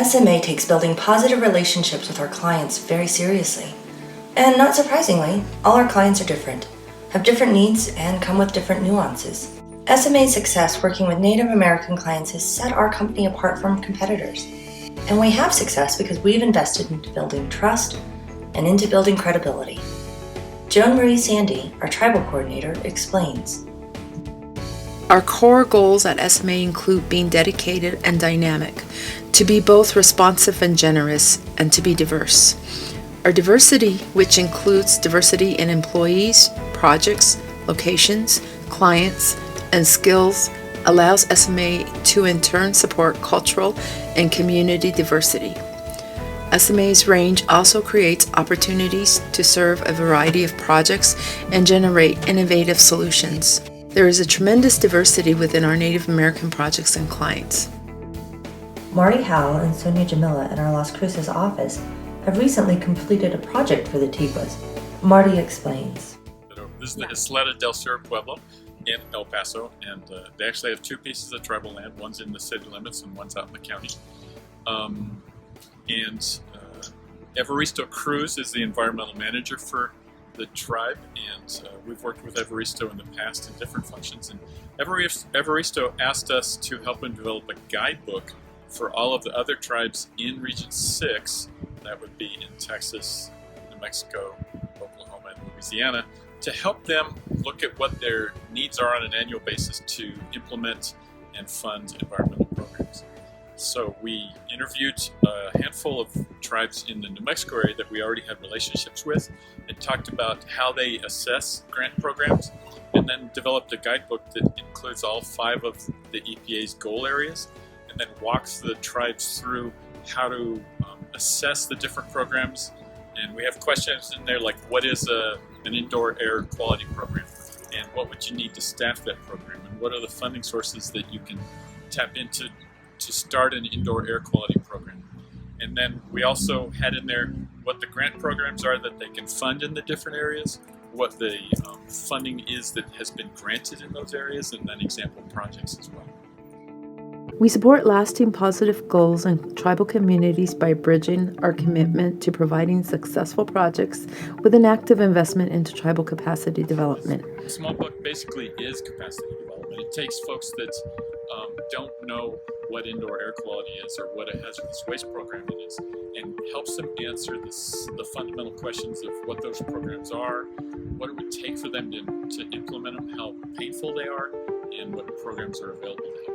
SMA takes building positive relationships with our clients very seriously. And not surprisingly, all our clients are different, have different needs, and come with different nuances. SMA's success working with Native American clients has set our company apart from competitors. And we have success because we've invested into building trust and into building credibility. Joan Marie Sandy, our tribal coordinator, explains. Our core goals at SMA include being dedicated and dynamic, to be both responsive and generous, and to be diverse. Our diversity, which includes diversity in employees, projects, locations, clients, and skills, allows SMA to in turn support cultural and community diversity. SMA's range also creates opportunities to serve a variety of projects and generate innovative solutions. There is a tremendous diversity within our Native American projects and clients. Mari Howell and Sonia Jamila at our Las Cruces office have recently completed a project for the Tiguas. Marty explains. This is the Isleta del Sur Pueblo in El Paso, and they actually have two pieces of tribal land. One's in the city limits and one's out in the county. Evaristo Cruz is the environmental manager for the tribe, and we've worked with Evaristo in the past in different functions. And Evaristo asked us to help him develop a guidebook for all of the other tribes in Region 6, that would be in Texas, New Mexico, Oklahoma, and Louisiana, to help them look at what their needs are on an annual basis to implement and fund environmental programs. So we interviewed a handful of tribes in the New Mexico area that we already had relationships with and talked about how they assess grant programs, and then developed a guidebook that includes all 5 of the EPA's goal areas and then walks the tribes through how to assess the different programs. And we have questions in there like, what is an indoor air quality program, and what would you need to staff that program, and what are the funding sources that you can tap into to start an indoor air quality program. And then we also had in there what the grant programs are that they can fund in the different areas, what the funding is that has been granted in those areas, and then example projects as well. We support lasting positive goals in tribal communities by bridging our commitment to providing successful projects with an active investment into tribal capacity development. The small book basically is capacity development. It takes folks that don't know what indoor air quality is or what a hazardous waste program it is, and helps them answer the fundamental questions of what those programs are, what it would take for them to implement them, how painful they are, and what programs are available to help.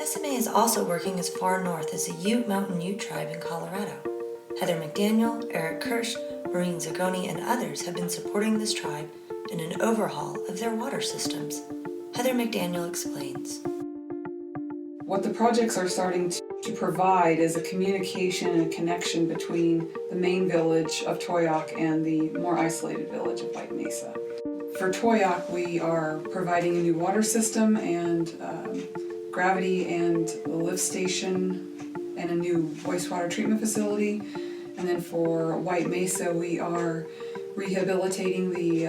SMA is also working as far north as the Ute Mountain Ute tribe in Colorado. Heather McDaniel, Eric Kirsch, Maureen Zagoni, and others have been supporting this tribe in an overhaul of their water systems. Heather McDaniel explains. What the projects are starting to provide is a communication and connection between the main village of Toyoak and the more isolated village of White Mesa. For Toyoak, we are providing a new water system and gravity and a lift station and a new wastewater treatment facility. And then for White Mesa, we are rehabilitating the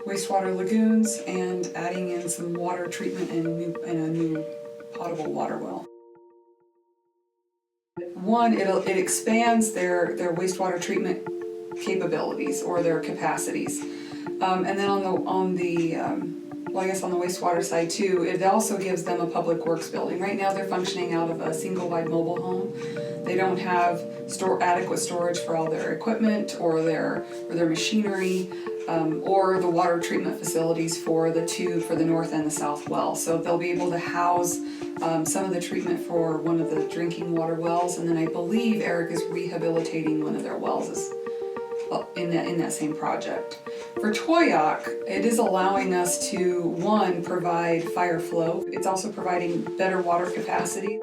wastewater lagoons and adding in some water treatment and a new potable water well. One, it expands their wastewater treatment capabilities or their capacities. And then on the wastewater side too, it also gives them a public works building. Right now they're functioning out of a single wide mobile home. They don't have adequate storage for all their equipment or their machinery, or the water treatment facilities for the north and the south well. So they'll be able to house some of the treatment for one of the drinking water wells, and then I believe Eric is rehabilitating one of their wells in that same project. For Toyoak, it is allowing us to, one, provide fire flow. It's also providing better water capacity.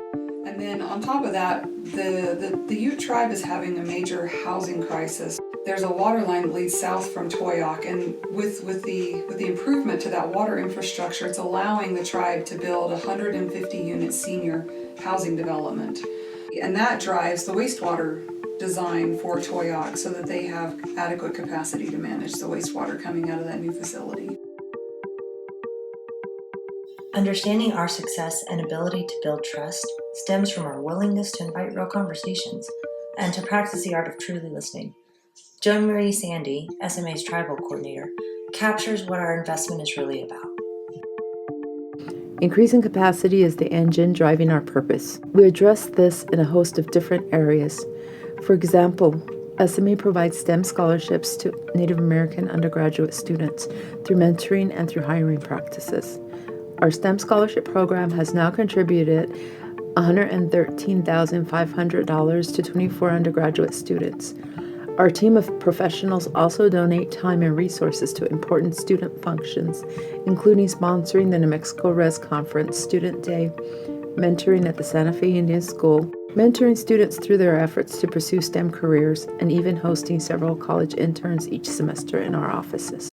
And then on top of that, the Ute tribe is having a major housing crisis. There's a water line that leads south from Toyoak, and with the improvement to that water infrastructure, it's allowing the tribe to build 150 unit senior housing development. And that drives the wastewater design for Toyoak so that they have adequate capacity to manage the wastewater coming out of that new facility. Understanding our success and ability to build trust stems from our willingness to invite real conversations and to practice the art of truly listening. Joan Marie Sandy, SMA's tribal coordinator, captures what our investment is really about. Increasing capacity is the engine driving our purpose. We address this in a host of different areas. For example, SMA provides STEM scholarships to Native American undergraduate students through mentoring and through hiring practices. Our STEM scholarship program has now contributed $113,500 to 24 undergraduate students. Our team of professionals also donate time and resources to important student functions, including sponsoring the New Mexico Res Conference Student Day, mentoring at the Santa Fe Indian School, mentoring students through their efforts to pursue STEM careers, and even hosting several college interns each semester in our offices.